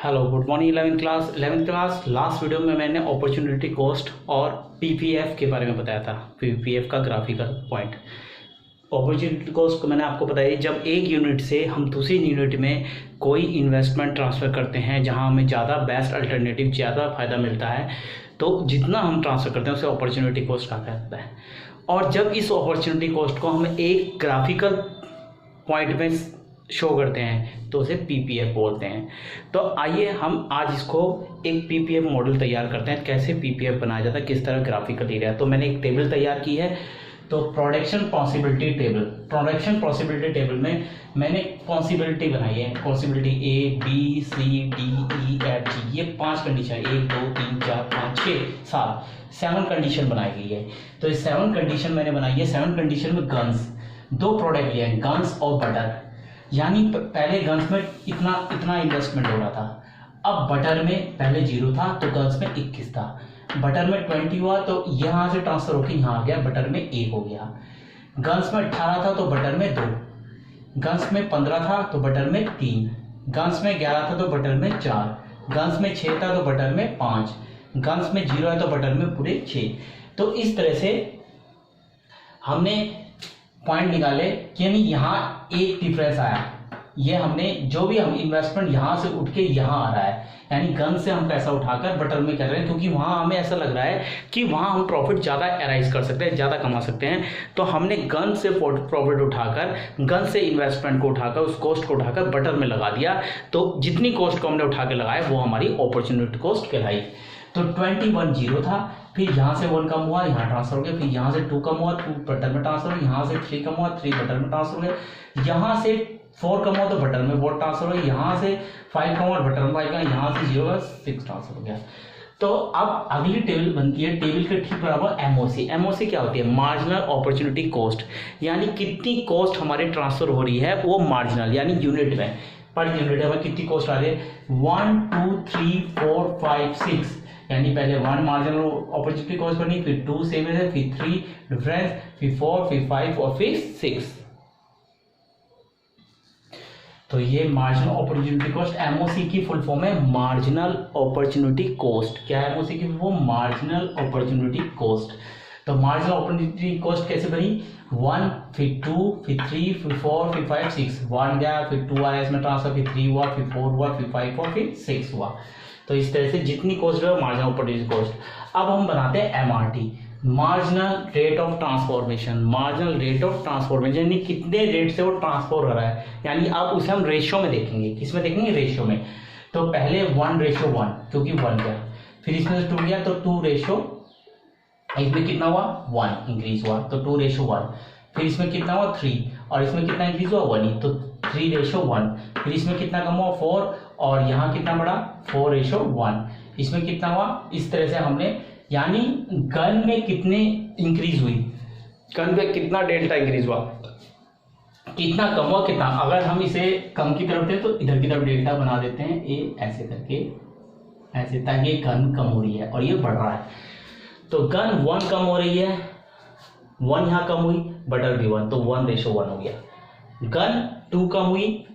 Hello good morning 11th class last video में मैंने opportunity cost और पीपीएफ के बारे में बताया था। पीपीएफ का ग्राफिकल पॉइंट। अपॉर्चुनिटी कॉस्ट को मैंने आपको बताया, जब एक यूनिट से हम दूसरी यूनिट में कोई इन्वेस्टमेंट ट्रांसफ़र करते हैं जहां हमें ज़्यादा बेस्ट अल्टरनेटिव ज़्यादा फ़ायदा मिलता है, तो जितना हम ट्रांसफ़र करते हैं उसे अपॉर्चुनिटी कॉस्ट कहा जाता है। और जब इस अपॉर्चुनिटी कॉस्ट को हम एक ग्राफिकल पॉइंट में शो करते हैं तो उसे पीपीएफ बोलते हैं। तो आइए हम आज इसको एक पीपीएफ मॉडल तैयार करते हैं, कैसे पीपीएफ बनाया जाता है, किस तरह ग्राफिकल एरिया। तो मैंने एक टेबल तैयार की है, तो प्रोडक्शन पॉसिबिलिटी टेबल में मैंने पॉसिबिलिटी बनाई है। Possibility A B C D E F G, ये 5 कंडीशन, 1 2 3 4 5 6 7 7 कंडीशन बनाई गई है। तो ये 7 कंडीशन मैंने बनाई है। 7 कंडीशन में गन्स, 2 प्रोडक्ट लिए हैं, गन्स और बटर। यानी पहले गन्स में इतना इन्वेस्टमेंट हो रहा था, अब बटर में पहले 0 था तो गन्स में 21 था, बटर में 20 हुआ तो यहाँ से ट्रांसफर होकर यहाँ आ गया, बटर में 1 हो गया। गन्स में 18 था तो बटर में 2, गन्स में 15 था तो बटर में 3, गन्स में 11 था तो बटर में 4, गन्स में 6 था तो बटर में 5, गन्स में 0 है तो बटर में पूरे 6। तो इस तरह से हमने पॉइंट निकाले कि यानी यहाँ एक डिफरेंस आया। ये हमने जो भी हम इन्वेस्टमेंट यहाँ से उठ के यहाँ आ रहा है, यानी गन से हम पैसा उठाकर बटर में कर रहे हैं, क्योंकि वहाँ हमें ऐसा लग रहा है कि वहाँ हम प्रॉफिट ज़्यादा अराइज कर सकते हैं, ज़्यादा कमा सकते हैं। तो हमने गन से प्रॉफिट उठाकर, गन से इन्वेस्टमेंट को उठाकर, उस कॉस्ट को उठाकर बटर में लगा दिया। तो जितनी कॉस्ट को हमने उठा के लगाया वो हमारी अपॉर्चुनिटी कॉस्ट कहलाई। तो 21 0 था, फिर यहाँ से 1 कम हुआ, यहाँ ट्रांसफर हो गया, फिर यहाँ से 2 कम हुआ, 2 बटर में ट्रांसफर हो गया, यहाँ से 3 कम हुआ, 3 बटर में ट्रांसफर हो गया, यहाँ से 4 कम हुआ तो बटर में 4 ट्रांसफर हो गया, यहाँ से 5 कम हुआ बटर में 5 का, यहाँ से 0 6 ट्रांसफर हो गया। तो अब अगली टेबल बनती है, टेबल के ठीक बराबर एमओसी। एमओसी क्या होती है? मार्जिनल अपॉर्चुनिटी कॉस्ट, यानी कितनी कॉस्ट हमारे ट्रांसफर हो रही है वो मार्जिनल, यानी यूनिट में, पर यूनिट हमें कितनी कॉस्ट आ रही है। 1 2 3 4 5 6, यानी पहले 1 मार्जिनल अपॉर्चुनिटी कॉस्ट बनी, फिर 2 सेम है, फिर 3 डिफरेंस, फिर 4, फिर 5 और फिर 6। तो ये मार्जिनल अपॉर्चुनिटी कॉस्ट, एमओसी की फुल फॉर्म है मार्जिनल अपॉर्चुनिटी कॉस्ट। क्या है एमओसी की full form? Marginal opportunity cost. तो मार्जिनल अपॉर्चुनिटी कॉस्ट कैसे बनी? 1 फिर 2 फिर 3 फिर 4 फिर 5 6, 1 गया, फिर 2 आया इसमें ट्रांसफर, फिर 3 हुआ, फिर 4 हुआ, फिर 5 हुआ, फिर 6 हुआ। तो इस तरह से जितनी कॉस्ट है मार्जिनल अपॉर्चुनिटी कॉस्ट। अब हम बनाते हैं MRT, marginal rate of transformation. Marginal rate of transformation यानी कितने रेट से वो ट्रांसफर हो रहा है, यानी अब उसे हम रेशियो में देखेंगे। किसमें देखेंगे? रेशियो में। तो पहले 1:1, क्योंकि 1 गया, फिर इसमें से 2 गया तो 2:, इसमें कितना हुआ? 1 इंक्रीज हुआ तो 2:1, फिर इसमें कितना हुआ? 3, और इसमें कितना इंक्रीज हुआ? 1 ही, तो 3:1, फिर इसमें कितना कम हुआ? 4, और यहाँ कितना बढ़ा? 4:1, इसमें कितना हुआ? इस तरह से हमने, यानी गन में कितने इंक्रीज हुई, गन में कितना डेल्टा इंक्रीज हुआ, कितना कम हुआ, कितना। अगर हम इसे कम की तरफ दें तो इधर की तरफ डेल्टा बना देते हैं, ये ऐसे करके, ऐसे, ताकि गन कम हो रही है और ये बढ़ रहा है। तो गन 1 कम हो रही है, 1 यहाँ कम हुई, बटर भी 1, तो 1:1 हो गया। गन 2 कम हुई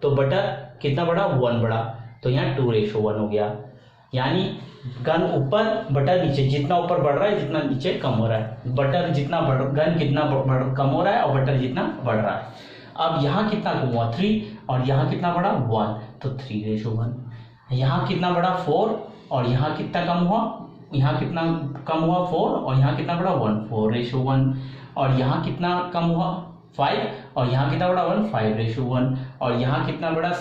तो बटर कितना बढ़ा? 1 बढ़ा, तो यहाँ 2:1 हो गया। यानी गन ऊपर बटर नीचे, जितना ऊपर बढ़ रहा है जितना नीचे कम हो रहा है। बटर जितना बढ़, गन कितना कम हो रहा है और बटर जितना बढ़ रहा है। अब यहाँ कितना कम हुआ? 3, और यहाँ कितना बढ़ा? 1, तो 3:1। यहाँ कितना बढ़ा? 4, और यहाँ कितना कम हुआ? यहाँ कितना कम हुआ? 4, और यहाँ कितना बढ़ा? 1, 4:1, और यहाँ कितना कम हुआ? 5, और यहाँ कितना बढ़ा? 1, 5:1, और यहाँ कितना बढ़ा?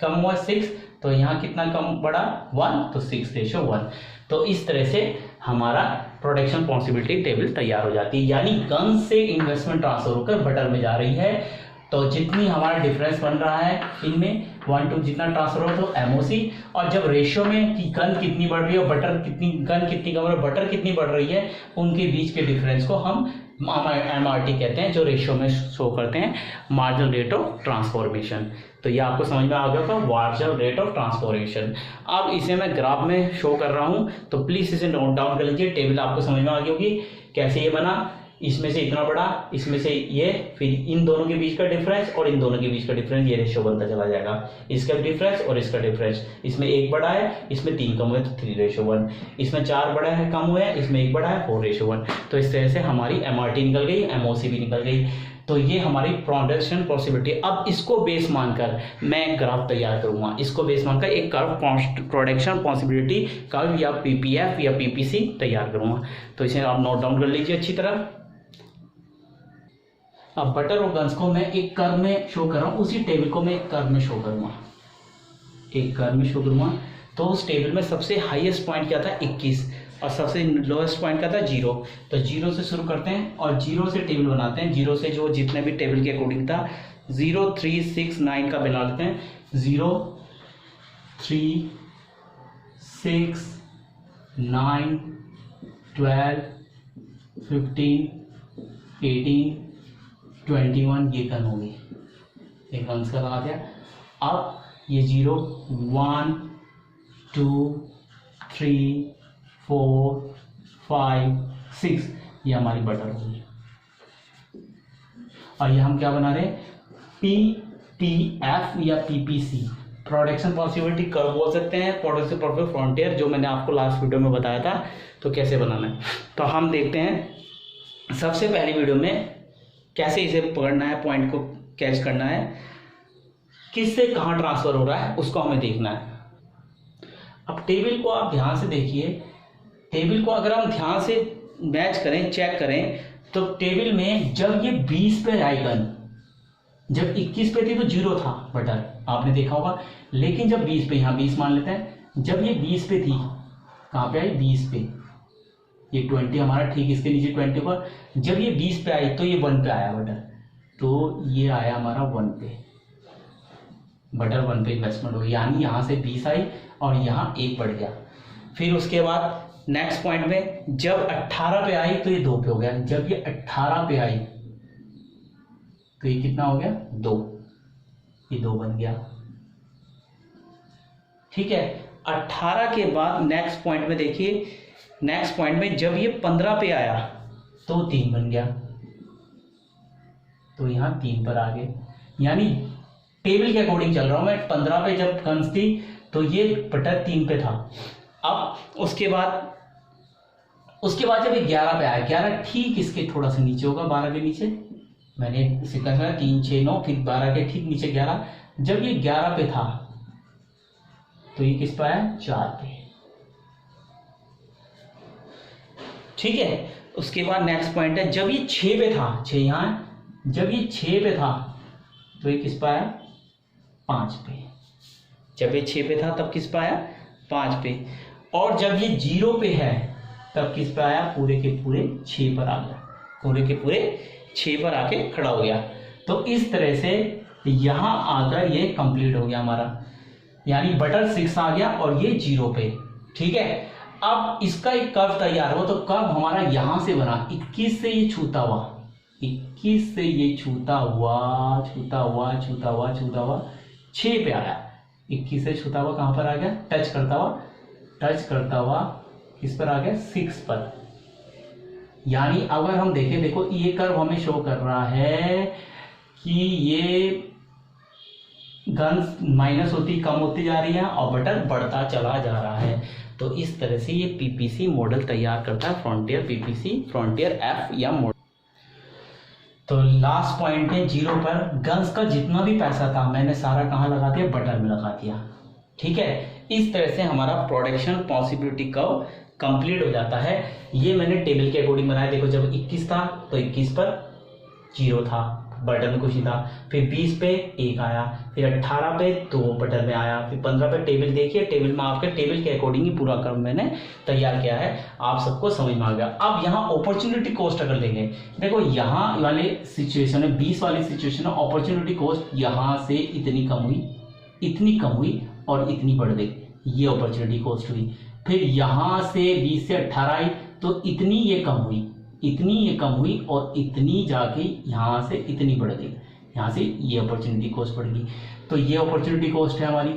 कम हुआ 6, तो यहाँ कितना कम बढ़ा? 1, तो 6:1। तो इस तरह से हमारा प्रोडक्शन पॉसिबिलिटी टेबल तैयार हो जाती है, यानी गन से इन्वेस्टमेंट ट्रांसफर होकर बटर में जा रही है। तो जितनी हमारा डिफरेंस बन रहा है इनमें 1 2 जितना ट्रांसफर हो तो एमओसी, और जब रेशियो में कि गन कितनी बढ़ रही है और बटर कितनी, गन कितनी कम और बटर कितनी बढ़ रही है, उनके बीच के डिफरेंस को हम एमआरटी कहते हैं, जो रेशियो में शो करते हैं मार्जिनल रेट ऑफ ट्रांसफॉर्मेशन। तो ये आपको समझ में आ गया था, मार्जिनल रेट ऑफ ट्रांसफॉर्मेशन। अब इसे मैं ग्राफ में शो कर रहा हूँ, तो प्लीज़ इसे नोट डाउन कर लीजिए। टेबल आपको समझ में आ गई होगी कैसे ये बना। इसमें से इतना बड़ा, इसमें से ये, फिर इन दोनों के बीच का डिफरेंस और इन दोनों के बीच का डिफरेंस, ये रेशियो बनता चला जाएगा। इसका डिफरेंस और इसका डिफरेंस, इसमें 1 बड़ा है, इसमें 3 कम हुए तो 3:1, इसमें 4 बड़ा है कम हुए, इसमें 1 बड़ा है 4:1। तो इस तरह से हमारी MRT निकल गई, MOC भी निकल गई। तो ये हमारी प्रोडक्शन पॉसिबिलिटी। अब इसको बेस मानकर मैं ग्राफ तैयार करूंगा, इसको बेस मानकर एक कर्व प्रोडक्शन पॉसिबिलिटी कर्व या PPF या PPC तैयार करूंगा। तो इसे आप नोट डाउन कर लीजिए अच्छी तरह। अब बटर और गन्स को मैं एक कर्व में शो कर रहा हूँ, उसी टेबल को मैं एक कर्व में शो करूंगा, एक कर्व में शो करूंगा। तो उस टेबल में सबसे हाईएस्ट पॉइंट क्या था 21 और सबसे लोएस्ट पॉइंट क्या था 0। तो 0 से शुरू करते हैं और 0 से टेबल बनाते हैं। 0 से जो जितने भी टेबल के अकॉर्डिंग था 0, 3, 6, 9 का बना लेते हैं। 0, 3, 6, 9, 12, 15, 18, 21 ये गन होगी, एक गन्स का लगा दिया। अब ये 0, 1, 2, 3, 4, 5, 6 ये हमारी बटर होगी। और ये हम क्या बना रहे हैं PPF या PPC प्रोडक्शन पॉसिबिलिटी कर्व बोल सकते हैं, प्रोडक्शन पॉसिबिलिटी फ्रंटियर, जो मैंने आपको लास्ट वीडियो में बताया था। तो कैसे बनाना है तो हम देखते हैं। सबसे पहली वीडियो में कैसे इसे पकड़ना है, पॉइंट को कैच करना है, किससे कहाँ ट्रांसफर हो रहा है उसको हमें देखना है। अब टेबल को आप ध्यान से देखिए, टेबल को अगर हम ध्यान से मैच करें, चेक करें, तो टेबल में जब ये 20 पे आई गन, जब 21 पे थी तो 0 था बटर, आपने देखा होगा। लेकिन जब 20 पे, यहाँ 20 मान लेते हैं, जब ये 20 पे थी, कहाँ पे आई 20 पे, ये 20 हमारा ठीक इसके नीचे 20 पर, जब ये 20 पे आई तो ये 1 पे आया बटर, तो ये आया हमारा 1 पे, बटर 1 पे इन्वेस्टमेंट हो गई, यानी यहाँ से 20 आई और यहाँ 1 बढ़ गया। फिर उसके बाद नेक्स्ट पॉइंट में जब 18 पे आई तो ये 2 पे हो गया, जब ये 18 पे आई तो ये कितना हो गया 2, ये 2 बन गया, ठीक है। 18 के बाद नेक्स्ट पॉइंट में देखिए, नेक्स्ट पॉइंट में जब ये 15 पे आया तो 3 बन गया, तो यहां 3 पर आ गए, यानी टेबल के अकॉर्डिंग चल रहा हूं मैं। 15 पे जब गन्स थी तो ये बटर 3 पे था। अब उसके बाद जब ये 11 पे आया, 11 ठीक इसके थोड़ा सा नीचे होगा, 12 के नीचे, मैंने इसे कहा 3, 6, 9, फिर 12 के ठीक नीचे 11। जब ये 11 पे था तो ये किस पे आया 4 पे, ठीक है। उसके बाद नेक्स्ट पॉइंट है, जब ये 6 पे था, 6 यहाँ, जब ये 6 पे था तो ये किस पे आया 5 पे, जब ये 6 पे था तब किस पे आया 5 पे, और जब ये 0 पे है तब किस पे आया पूरे के पूरे 6 पर आ गया, पूरे के पूरे 6 पर आके खड़ा हो गया। तो इस तरह से यहां आकर ये कंप्लीट हो गया हमारा, यानी बटर 6 आ गया और ये 0 पे, ठीक है। अब इसका एक कर्व तैयार हुआ, तो कर्व हमारा यहां से बना, 21 से ये छूता हुआ, 21 से ये छूता हुआ 6 पे आया, 21 से छूता हुआ कहां पर आ गया, टच करता हुआ किस पर आ गया 6 पर। यानी अगर हम देखें, देखो ये कर्व हमें शो कर रहा है कि ये गन्स माइनस होती कम होती जा रही है और बटर बढ़ता चला जा रहा है। तो इस तरह से ये पीपीसी मॉडल तैयार करता है, फ्रंटियर पीपीसी, फ्रंटियर एफ या मॉडल। तो लास्ट पॉइंट है 0 पर गन्स का जितना भी पैसा था मैंने सारा कहाँ लगा दिया, बटर में लगा दिया, ठीक है। इस तरह से हमारा प्रोडक्शन पॉसिबिलिटी कर्व कंप्लीट हो जाता है। ये मैंने टेबल के अकॉर्डिंग बनाया, देखो जब 21 था तो 21 पर 0 था, बटर में कुछ नहीं था, फिर 20 पे 1 आया, फिर 18 पे 2 बटर में आया, फिर 15 पे टेबल देखिए, टेबल में आपके टेबल के अकॉर्डिंग ही पूरा कर्व मैंने तैयार किया है, आप सबको समझ में आ गया। अब यहाँ अपॉर्चुनिटी कॉस्ट अगर देंगे, देखो यहाँ वाले सिचुएशन है, 20 वाली सिचुएशन है, अपॉर्चुनिटी कॉस्ट यहाँ से इतनी कम हुई और इतनी बढ़ गई, ये अपॉर्चुनिटी कॉस्ट हुई। फिर यहाँ से 20 से 18 आई तो इतनी ये कम हुई और इतनी जाके यहाँ से इतनी बढ़ गई, यहाँ से ये अपॉर्चुनिटी कॉस्ट बढ़ गई। तो ये अपॉर्चुनिटी कॉस्ट है हमारी,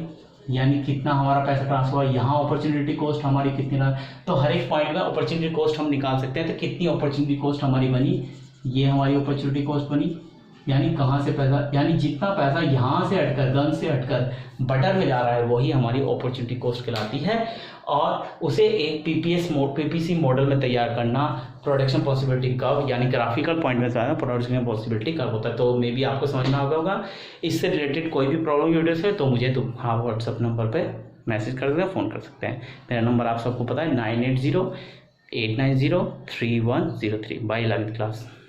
यानी कितना हमारा पैसा ट्रांसफर हुआ, यहाँ अपॉर्चुनिटी कॉस्ट हमारी कितनी ना। तो हर एक पॉइंट में अपॉर्चुनिटी कॉस्ट हम निकाल सकते हैं। तो कितनी अपॉर्चुनिटी कॉस्ट हमारी बनी ये हमारी अपॉर्चुनिटी कॉस्ट बनी, यानी कहाँ से पैसा, यानी जितना पैसा यहाँ से हटकर गन से हटकर बटर में जा रहा है वही हमारी अपॉर्चुनिटी कॉस्ट कहलाती है। और उसे एक पीपीसी मॉडल में तैयार करना, प्रोडक्शन पॉसिबिलिटी कर्व, यानी ग्राफिकल पॉइंट में जाना प्रोडक्शन पॉसिबिलिटी कर्व होता है। तो मे बी आपको समझ में आ गया होगा। इससे रिलेटेड कोई भी प्रॉब्लम वीडियो से तो मुझे हाँ व्हाट्सअप नंबर पर मैसेज कर सकते हैं, फ़ोन कर सकते हैं। मेरा नंबर आप सबको पता है 9808903103। By 11th class.